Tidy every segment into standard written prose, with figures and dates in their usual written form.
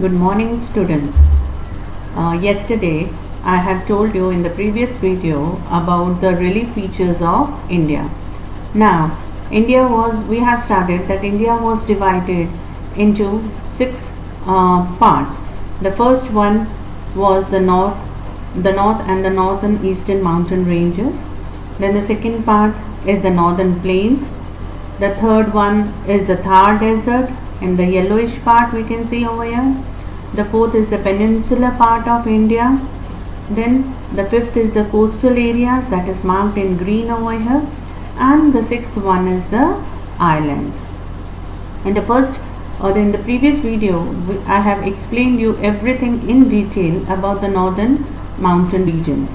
Good morning, students. Yesterday I have told you in the previous video about the relief features of India. Now, we have started that India was divided into six parts. The first one was the north and the northern eastern mountain ranges. Then the second part is the northern plains. The third one is the Thar desert in the yellowish part we can see over here. The fourth is the peninsular part of India. Then the fifth is the coastal areas, that is marked in green over here. And the sixth one is the islands. In the previous video, I have explained you everything in detail about the northern mountain regions.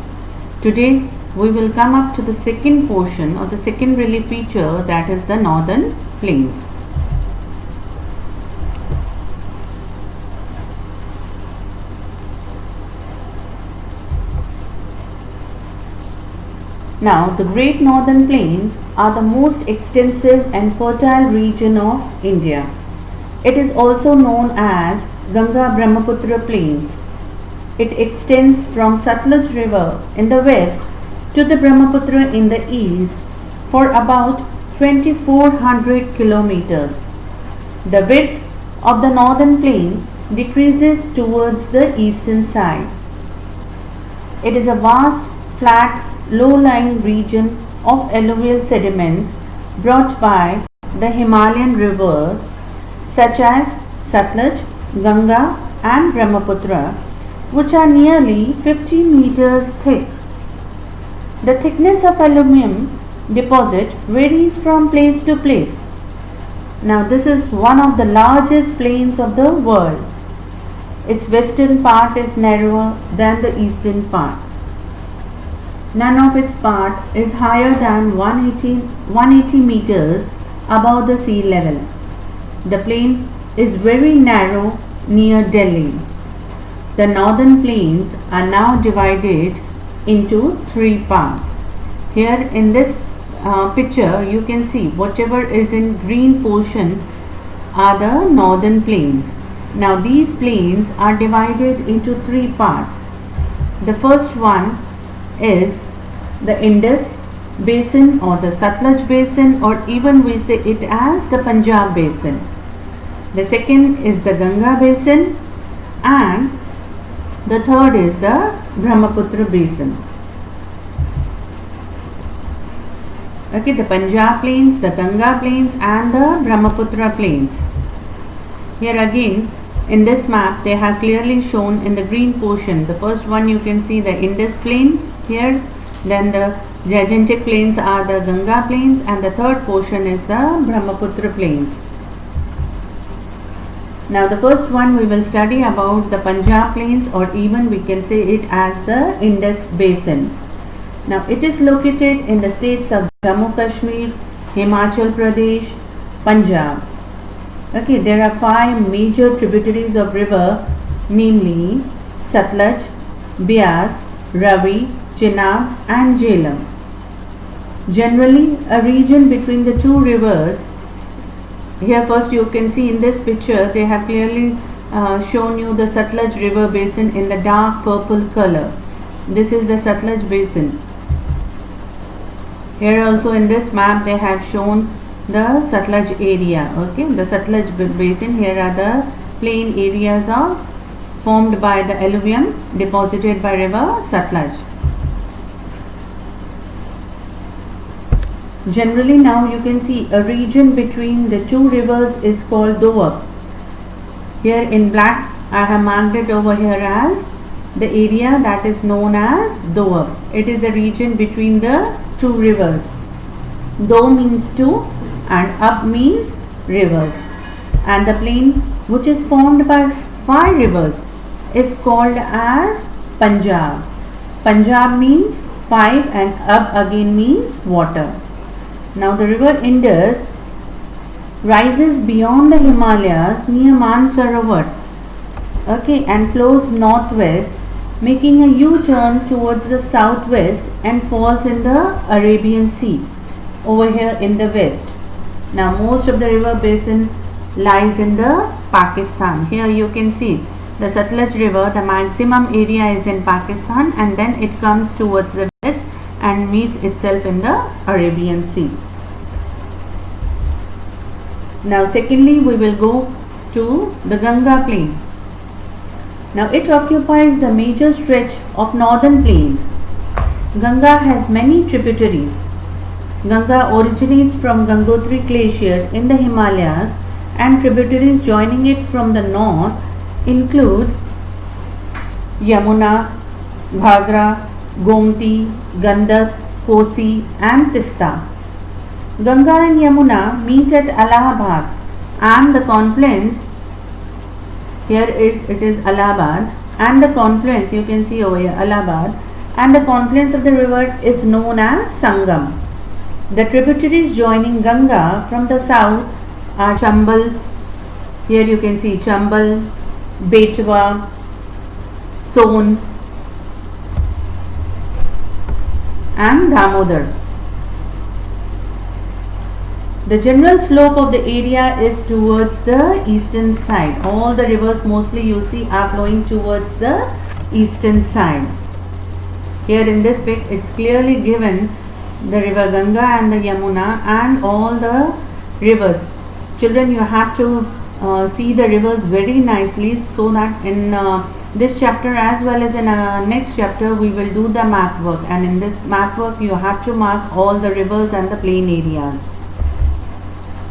Today we will come up to the second portion or the second relief feature, that is the northern plains. Now, the Great Northern Plains are the most extensive and fertile region of India. It is also known as Ganga-Brahmaputra Plains. It extends from Satluj River in the west to the Brahmaputra in the east for about 2400 kilometers. The width of the northern plain decreases towards the eastern side. It is a vast, flat, low-lying region of alluvial sediments brought by the Himalayan rivers such as Satluj, Ganga and Brahmaputra, which are nearly 50 meters thick. The thickness of alluvium deposit varies from place to place. Now, this is one of the largest plains of the world. Its western part is narrower than the eastern part. None of its part is higher than 180 meters above the sea level. The plain is very narrow near Delhi. The northern plains are now divided into three parts. Here in this picture you can see whatever is in green portion are the northern plains. Now these plains are divided into three parts. The first one is the Indus basin or the Satluj basin, or even we say it as the Punjab basin. The second is the Ganga basin, and the third is the Brahmaputra basin. Okay, the Punjab plains, the Ganga plains and the Brahmaputra plains. Here again in this map they have clearly shown in the green portion. The first one you can see the Indus plain here, then the gigantic plains are the Ganga plains, and the third portion is the Brahmaputra plains. Now the first one we will study about the Punjab plains, or even we can say it as the Indus basin. Now it is located in the states of Jammu Kashmir, Himachal Pradesh, Punjab. Okay, there are five major tributaries of river, namely Satluj, Beas, Ravi, Chenab and Jhelum. Generally, a region between the two rivers. Here first you can see in this picture they have clearly shown you the Satluj river basin in the dark purple color. This is the Satluj basin. Here also in this map they have shown the Satluj area. Okay, the Satluj basin. Here are the plain areas formed by the alluvium deposited by river Satluj. Generally now you can see a region between the two rivers is called Doab. Here in black I have marked it over here as the area that is known as Doab. It is the region between the two rivers. Do means two and Ab means rivers, and the plain which is formed by five rivers is called as Punjab. Punjab means five and Ab again means water. Now the river Indus rises beyond the Himalayas near Mansarovar, okay, and flows northwest, making a U-turn towards the southwest and falls in the Arabian Sea over here in the west. Now most of the river basin lies in the Pakistan. Here you can see the Satluj River, the maximum area is in Pakistan, and then it comes towards the west and meets itself in the Arabian Sea. Now secondly, we will go to the Ganga plain. Now it occupies the major stretch of northern plains. Ganga has many tributaries. Ganga originates from Gangotri Glacier in the Himalayas, and tributaries joining it from the north include Yamuna, Bhagra, Gomti, Gandak, Kosi and Tista. Ganga and Yamuna meet at Allahabad, and the confluence, here it is Allahabad, and the confluence, you can see over here Allahabad, and the confluence of the river is known as Sangam. The tributaries joining Ganga from the south are Chambal, here you can see Chambal, Betwa, Son and Damodar. The general slope of the area is towards the eastern side. All the rivers mostly you see are flowing towards the eastern side. Here in this pic it's clearly given the river Ganga and the Yamuna and all the rivers. Children, you have to see the rivers very nicely, so that in this chapter as well as in next chapter we will do the map work, and in this map work you have to mark all the rivers and the plain areas.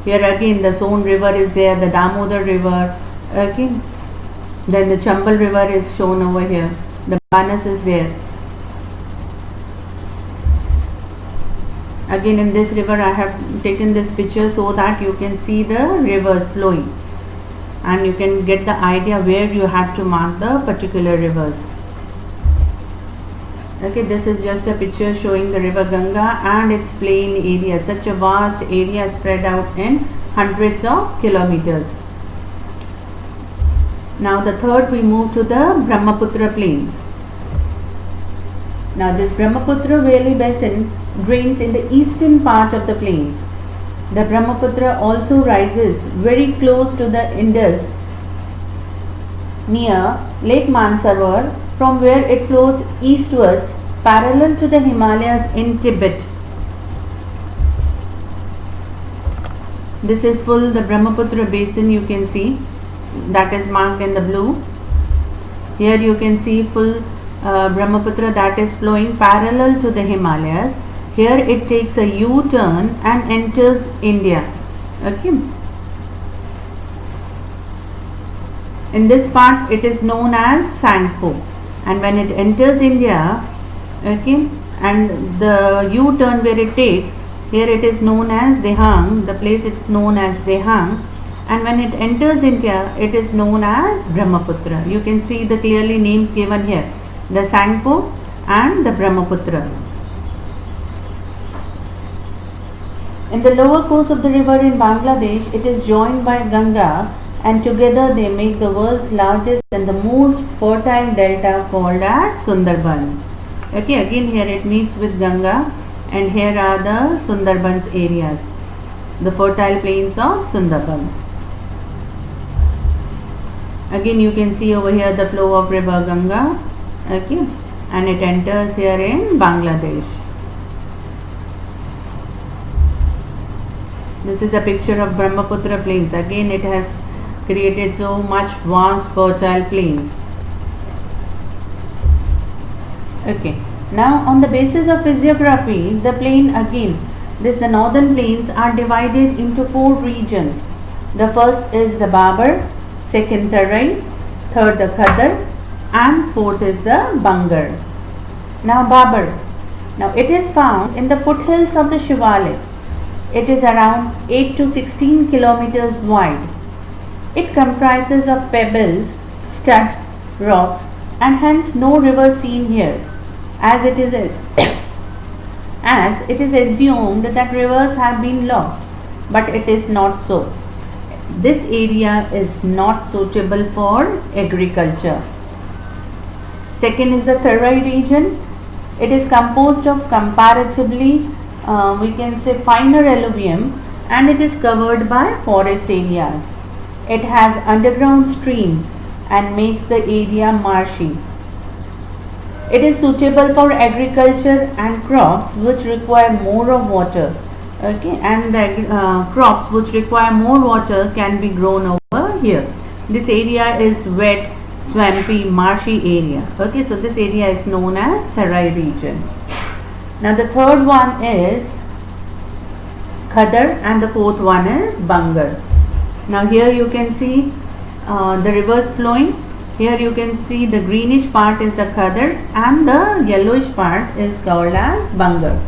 Here again the Son river is there, the Damodar river, okay. Then the Chambal river is shown over here, the Banas is there. Again in this river I have taken this picture so that you can see the rivers flowing and you can get the idea where you have to mark the particular rivers. Okay, this is just a picture showing the river Ganga and its plain area, such a vast area spread out in hundreds of kilometers. Now the third, we move to the Brahmaputra plain. Now this Brahmaputra valley basin drains in the eastern part of the plains. The Brahmaputra also rises very close to the Indus near Lake Mansarovar, from where it flows eastwards parallel to the Himalayas in Tibet. This is full the Brahmaputra basin, you can see, that is marked in the blue. Here you can see full Brahmaputra that is flowing parallel to the Himalayas. Here it takes a U-turn and enters India. Okay. In this part it is known as Sangpo, and when it enters India, okay, and the U-turn where it takes, here it is known as Dehang, the place it's known as Dehang, and when it enters India it is known as Brahmaputra. You can see the clearly names given here, the Sangpo and the Brahmaputra. In the lower course of the river in Bangladesh, it is joined by Ganga, and together they make the world's largest and the most fertile delta called as Sundarbans. Okay, again here it meets with Ganga, and here are the Sundarbans areas, the fertile plains of Sundarbans. Again you can see over here the flow of river Ganga, okay, and it enters here in Bangladesh. This is a picture of Brahmaputra plains. Again it has created so much vast fertile plains. Okay, now on the basis of physiography, the plain again, the northern plains are divided into 4 regions. The first is the Babar, second Tarai, third the Khadar, and fourth is the Bangar. Now Babar, now it is found in the foothills of the Shivalik. It is around 8 to 16 kilometers wide. It comprises of pebbles, stud, rocks, and hence no river seen here, as it is assumed that rivers have been lost, but it is not so. This area is not suitable for agriculture. Second is the Tarai region. It is composed of comparatively we can say finer alluvium, and it is covered by forest areas. It has underground streams and makes the area marshy. It is suitable for agriculture and crops which require more of water. Okay, and the crops which require more water can be grown over here. This area is wet, swampy, marshy area. Okay, so this area is known as Tarai region. Now the third one is Khadar and the fourth one is Bangar. Now here you can see the rivers flowing. Here you can see the greenish part is the Khadar and the yellowish part is called as Bangar.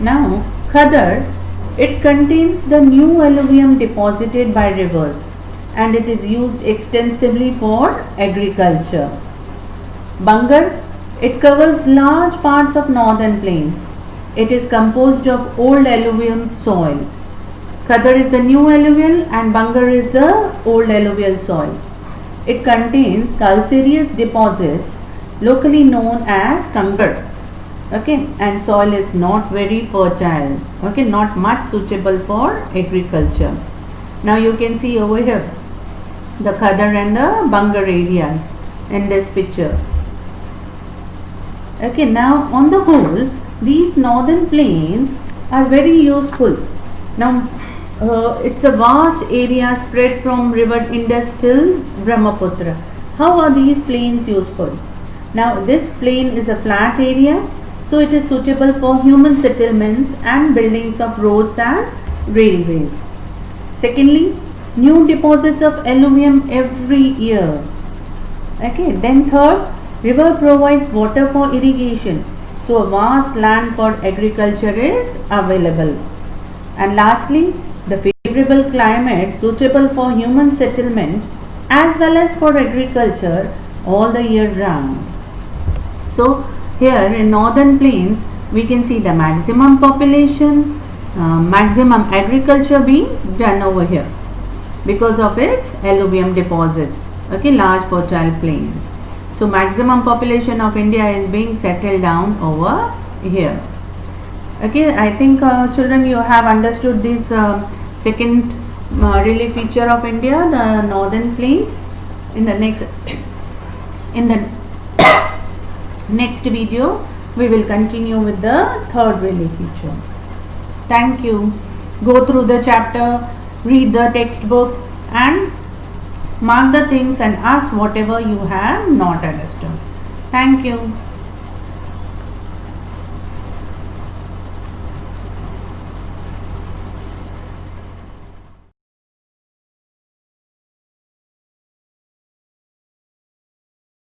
Now Khadar, it contains the new alluvium deposited by rivers and it is used extensively for agriculture. Bangar, it covers large parts of northern plains. It is composed of old alluvium soil. Khadar is the new alluvial and Bangar is the old alluvial soil. It contains calcareous deposits locally known as Kangar. Okay, and soil is not very fertile. Okay, not much suitable for agriculture. Now you can see over here the Khadar and the Bangar areas in this picture. Okay, now on the whole, these northern plains are very useful. Now it's a vast area spread from river Indus till Brahmaputra. How are these plains useful? Now this plain is a flat area, so it is suitable for human settlements and buildings of roads and railways. Secondly, new deposits of alluvium every year. Okay, then third, river provides water for irrigation, so a vast land for agriculture is available. And lastly, the favorable climate suitable for human settlement as well as for agriculture all the year round. So here in northern plains we can see the maximum population, maximum agriculture being done over here because of its alluvium deposits. Okay, large fertile plains. So maximum population of India is being settled down over here. Okay, I think children, you have understood this second relief feature of India, the northern plains. In the next video we will continue with the third relief feature. Thank you. Go through the chapter, read the textbook and mark the things and ask whatever you have not understood. Thank you.